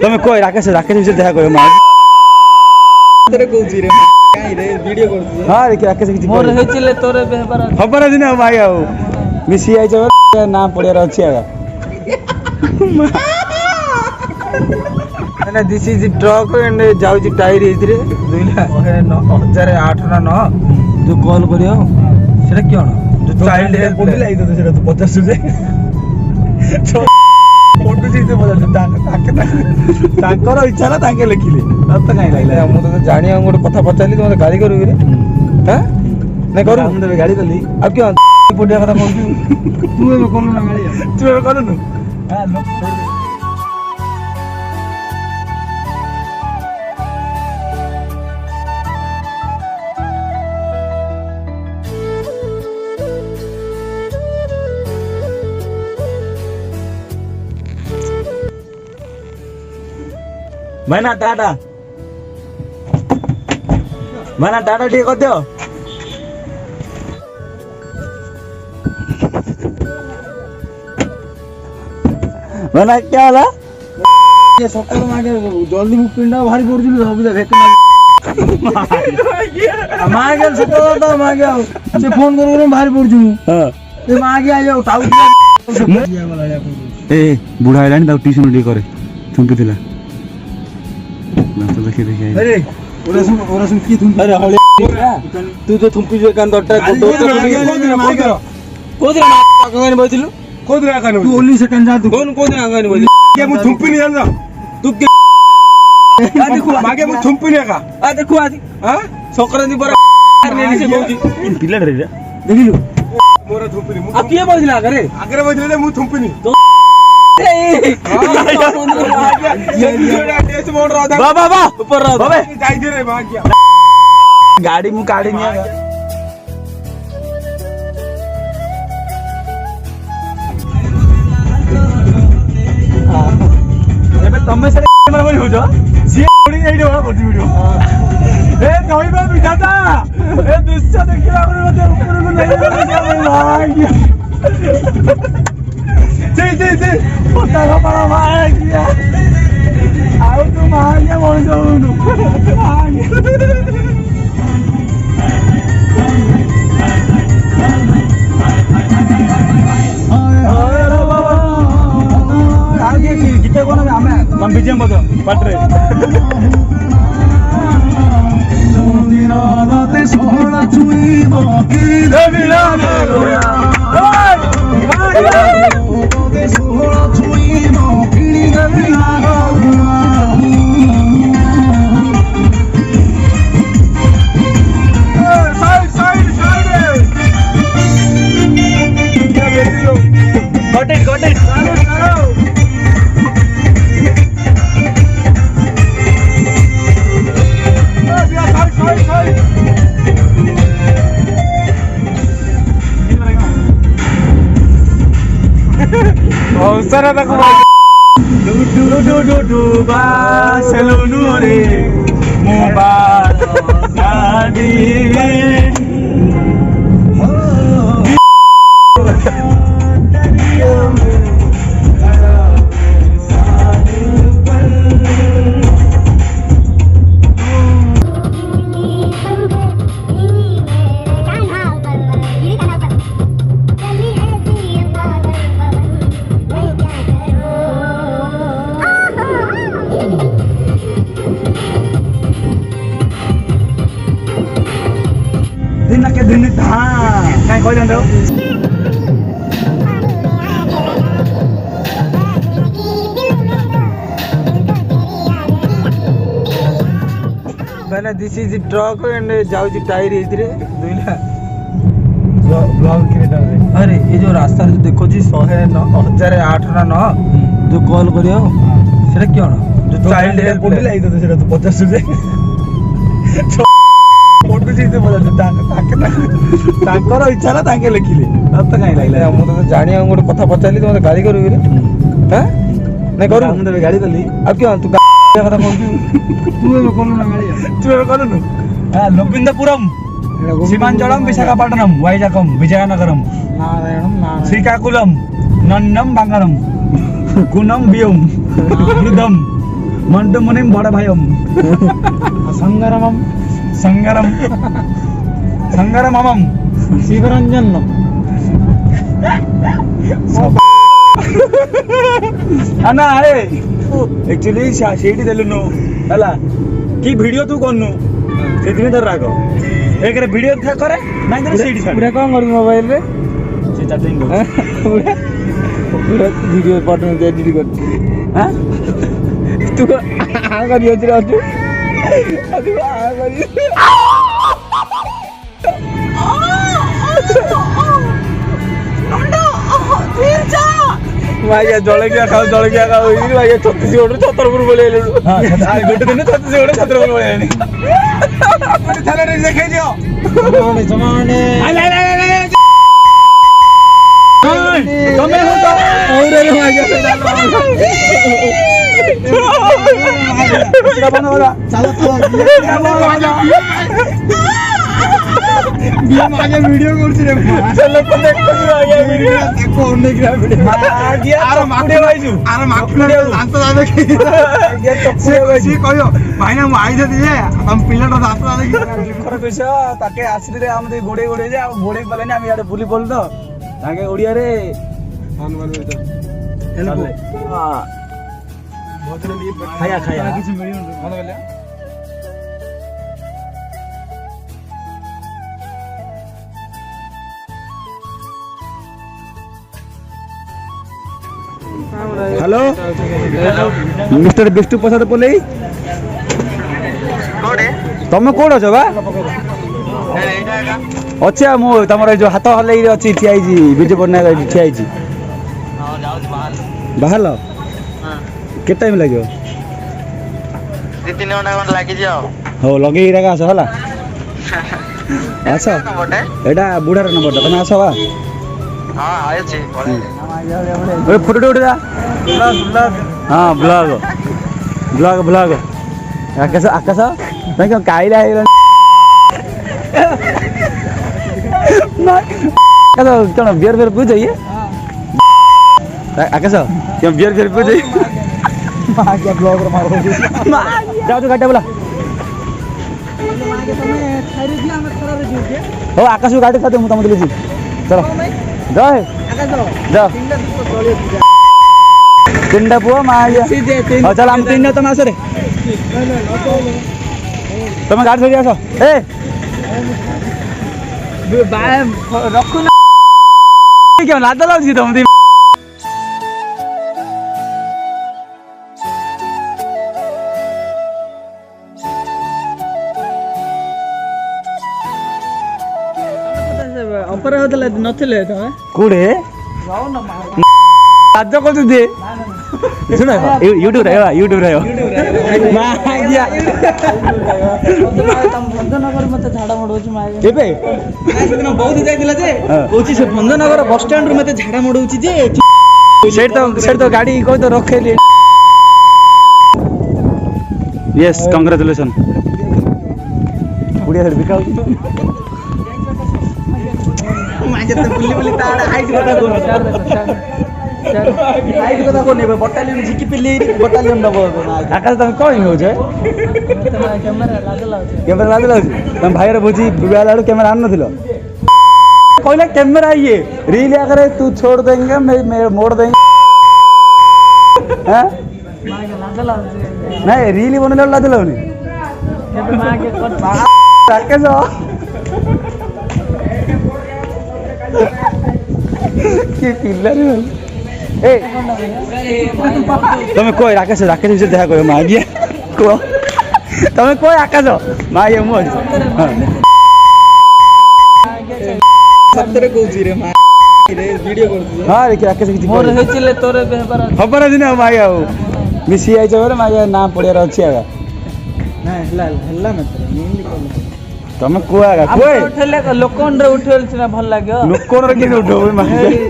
তুমি কই রাকেশ বিষয়ে দেখা করো মা তোরে কইছি রে কাই রে ভিডিও করছিস হ্যাঁ রে রাকেশ কিছু মোর হইছিলে তোরে বেহবার খবর দিন ভাই আও মিশি আইছ না পড়িয়ার ଅଛି আগা মানে দিস ইজ ট্রক এন্ড যাଉଛି টায়াର ଏଇଥିରେ 2008 ନା 9 जो कॉल करियो सेटा कियण जो चाइल्ड हेल्प ପଡିଲା ଏଇ ତ ସେଟା ତୁ ପଚାରୁଛୁ ଯେ ଫଟୋ ସେଇତେ ପଚାରୁଛୁ ତାଙ୍କର ଇଚ୍ଛା ନା ତାଙ୍କେ ଲେଖିଲେ ତତେ କାଇଁ ଲାଗିଲା ମୁଁ ତ ଜାଣିଆ ଗୋଟେ କଥା ପଚାରିଲି ତୁ ମତେ ଗାଳି କରିବୁ ରେ ହାଁ ନାଇଁ କରୁ ମୁଁ ତତେ ଗାଳି କଲି ଆଉ କିଅ ପଡିଆ କଥା କହୁଛୁ ତୁ ଏବେ କଲୁ ନା ଗାଳି ତୁ ଏବେ କରୁନୁ मैना टाटा ठीक कर दियो मैना क्या होला ये सकर मागे जल्दी मु पिंडा भारी पडुछु सब भेक मागे सकर तो मागे से फोन करू भारी पडुछु हां ए मागे आ जाओ ताऊ ए बुढ़ा आइलानी ताऊ ट्यूशन डी करे चुंपी थिला ना तो देखि अरे ओरा सुन की तुम अरे हळे तू जो थुंपी जो कान दट्टा कोदिरा आगानी बइथिलु कोदिरा आगानी तू ओली सेकंड जा तू कोदिरा आगानी बइथिलु के मु थुंपी नि जान तू के आ देखो मागे मु थुंपी नि का आ देखो आज हां संक्रांति पर नेली से कहूची इन पिला रे देखिलु मोरा थुंपी नि आ किए बइथिला आगरे बइथिले मु थुंपी नि बाबा ऊपर रह जाई दे रे भाग्या गाड़ी मु काढी निया एबे तमे से कैमरा बनी होजो सी ओडी एडी वाला करती वीडियो ए कहइबा बिठाता ए दृश्य देखिला पर मते ऊपर को नहीं भाग्या जी पता का बड़ा भाग्या आओ तू भाग्या बोल जाऊनु आगे गीत कोन हमें हम बीजेम बतो पाटरे राते सोहला चुई बाकी देविला गोया ओए सोहला चुई बाकी देविला गोया साइड क्या बेटियो got it चलो साइड सारा तक डू बा सेलुनु रे मोबाइल गाड़ी दिन हाँ कहीं कोई जानते हो मैंने दिस इज ट्रक एंड जाଉଛି टायर ଏଇଥିରେ ଦୁଇଲା ब्लॉग क्रिएटर रे अरे ये जो रास्ता जो देखो जी 1008 ना 9 जो कॉल करियो सेटा कियण जो चाइल्ड हेल्प पडिला एई तो सेटा तू पचासु जे फोटो ସେଇତେ ପଚାରୁଛୁ ତାଙ୍କର ଇଚ୍ଛା ନା ତାଙ୍କେ ଲେଖିଲେ ତତେ କାଇଁ ଲାଗିଲା ମୁଁ ତ ଜାଣିଆ ଗୋଟେ କଥା ପଚାରିଲି ତୁ ମତେ ଗାଳି କରିବୁ ରେ ହାଁ ନାଇଁ କରୁ ମୁଁ ତତେ ଗାଳି କଲି ଆଉ କିଅ ତୁ କଥା କହୁଛୁ ତୁ ଏବେ କଲୁ ନା ଗାଳି ତୁ ଏବେ କଲୁନୁ लोपिंदपुरम सीमांचलम विशाखापट्टनम వైజాగం విజయనగరం నారాయణం శ్రీకాకుళం నన్నం బంగారం గుణం బియ్యం वृद्धम मंटू मुनिम बड़ा भाईम संगरमम संगरम संगरमम शिवरंजन अना अरे एक्चुअली ସେଇଠି ଦେଲୁନୁ ହେଲା କି ଭିଡିଓ ତୁ କରନୁ ସେଥିପାଇଁ ତୋର ରାଗ ଏକରେ ଭିଡିଓ କରେ ନାଇଁ ତୋର ସେଇଠି ଛାଡ पूरा कौन करू मोबाइल रे ସେ ଚାଟିଂ କର पूरा वीडियो पार्ट में एडिट कर हां तू को आ करियो रे तू तू आ करियो भाई जलकिया खाओ इनी भाई छत्तीसगढ़ छतरपुर बोले हां ଗୋଟେ ଦିନ ଛତିଶଗଡ଼ ଛତ୍ରପୁର ପଳେଇଆଣି ଗୋଟେ ଥାନାରେ ଦେଖେଇ ଦିଅ जमाने ତମେ ହଉଛ और रे भाई वीडियो करछि रे चलो को देखो आगे वीडियो देखो ओने ग्रा वीडियो आगे आरो माकुडे भाईजु आरो माकुडे दांत दांत के आगे टपसे भाईजी कहियो भाई ना आई दे जे हम पिल्लाटा दांत दांत के खर कइसा ताके आसली रे हम गोडे गोडे जे गोडे पलेनी हम याडे बुली बोल दो ताके ओडिया रे मान मान तो हेलो हां बहुत लिए खाया खाया किछ मिलियो मन बोले हेलो मिस्टर बिष्टु प्रसाद पोले तमे कोड अछ बा अच्छे मु तमर जो हाथ हलै अछि ठिया छी विजय पटनायक ठिया छी हां जाउ बाहर के टाइम लागियो 2-3 घंटा लागि जाओ हो लगे इरा का हला अच्छा एटा बुढ़ार नंबर तमे आसो बा हां आए छी ओए फोटो उठ जा ब्लॉग हां blog blog blog Akash Akash तै का काइला हेला ना कदा कोन बियर बियर पी जाइए आकाश क्या बियर बियर पी जाइए मां क्या ब्लॉगर मारो जाओ तो गाड़ी बोला हो आकाश गाड़ी साथे मु तम दिले छी चलो जाओ जाओ तीनटा पुआ मां हां चल हम तीन तुम आसो रे तुम गाड़ी धरि आसो ए रखु ना क्यों लाद लाउछि तुम ऑफर होतले नथिले तमे कोडे जाओ ना लाज को दे सुन यूट्यूब रे मां गया तम भंजनगर मते झाडा मोडौछि माय एबे दिन बहुत जाइतिला जे कोची से भंजनगर बस स्टैंड रे मते झाडा मोडौछि जे सेट तो गाड़ी कोइ तो रखेली यस कांग्रेचुलेशन बुढ़िया से बिकाउ माजे तो बुली बुली ताड़ा हाइट कथा को हाइट कथा को नेबे बटालियन झिकी पिली बटालियन दबो आकाश तुम कौन हो जे कैमरा लागला तुम भाई रे बुझी बिवाल आड़ू कैमरा आन नथिलो कहले कैमरा ये रील अगर तू छोड़ देंगे मैं मोड़ देंगे हैं नहीं रील बनले लागला नहीं केबे मागे कट आकाश के पिल्ला रे ए तमे कोई राकेश विषय देखा कयो मा गया को तमे कोई आकाश मा ये मो सत्तरे कोची रे मा रे वीडियो करछु हां रे राकेश की मोर हेचिले तोरे बेहबर खबर दिन माय आउ मिसी आइ जबरे माय नाम पड़िया अछि आगा ना हल्ला मत नींद कोन तमे कोआ आगा कोई उठले लोकोन रे उठल छिना भल लाग्यो लोकोन रे के उठो माय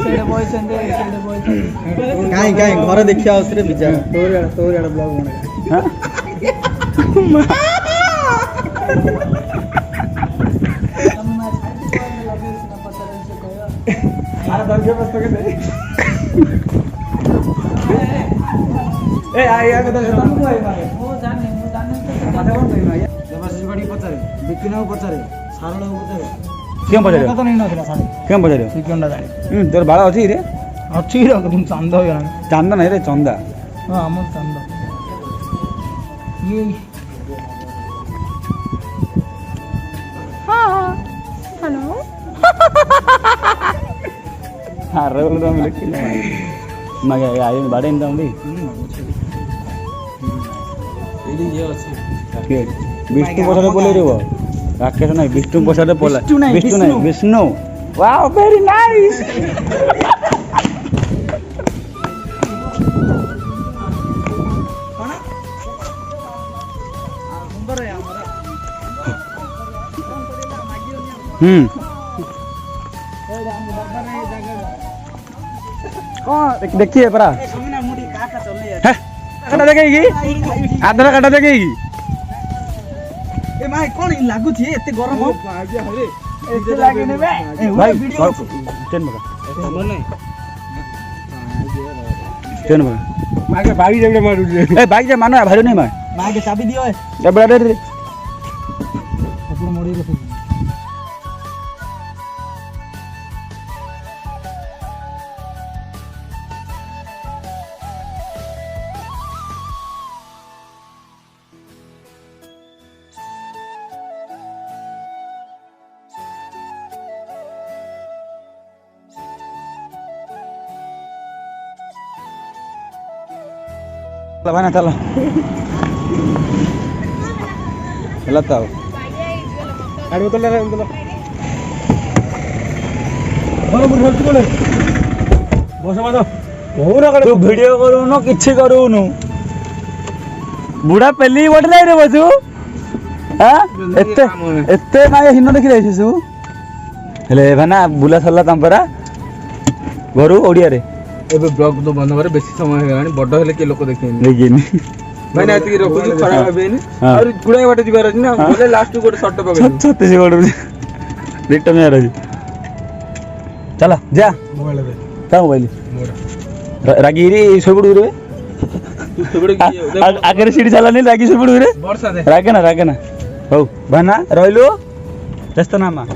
सेडे बॉयसंदे काई काई घर देखिया उसरे बिजा तोर ब्लॉग बना हां ଆଇଆ କଥା ତମକୁ କହିବା ମୁଁ ଜାଣିନି ମତେ କଣ କହିବା ଦେବାଶିଷ ବାଡ଼ି ପଚାରେ ବିପିନକୁ ପଚାରେ ସାରଳାକୁ ପଚାରେ କେଉଁ ପଚାରିବ କଥା ନେଇ ନଥିଲା ସାଡେ କେଉଁ ପଚାରିବ ଚିକନଟା ଜାଣି ତୋର ବାଳ ଅଛି ରେ ଅଛି ରେ ଚାନ୍ଦ ହେଇଗଲାଣି ଚାନ୍ଦା ନାହିଁ ରେ ଚନ୍ଦା ହଁ ଆମର ଚାନ୍ଦ ଇଏ అరవై మాకు అది బాడీ ఎంత ఉంది ବିଷ୍ଣୁ ପ୍ରସାଦ ବୋଲେଇବ ରାକେଶ ନାହିଁ ବିଷ୍ଣୁ ପ୍ରସାଦ ବୋଲା ବିଷ୍ଣୁ ନାହିଁ ବିଷ୍ଣୁ ୱାଓ ଭେରି ନାଇସ୍ कौन देखिए परा काटा देखेगी आधार काटा देखेगी ए माय कोन लागु छी एते गरम हो एते लागे ने बे भाई स्टैंड बका स्टैंड बका मागे बागी जेबे मारू ए बाइक जे मानो भाई नहीं मार मागे चाबी दियो ए बड़ा दे ऊपर मोड़ी रखो Mana tala? Hello tau. गाड़ी उतर ले उतर बोलो मुझे हेल्प बोले बस मत कोना तू वीडियो करूनु किछि करूनु बुढ़ा पेली बटले रे बसु हां एते माय हिनो देखि रहइछु हेले भाना बुला सरला तंपरा घरु ओडिया रे एबे ब्लॉग तो बंद करे बेसी समय हो गलानी बड हेले के लोक देखिनी देखिनी मैंने आती रखुची खराब हेबेनी और गुड़ाई बाटे जिबार अछि ना बोले लास्ट गोटे शॉट पकड़ छत्तीसगढ़ रिटर्न यार अछि चला जा मोबाइल दे का मोबाइल मोरा रागीरी सोबडू रे तू सबड़े की आगे सीढ़ी चलानी रागी सोबडू रे वर्षा दे रागे ना हो भाना रहिलो व्यस्त नामा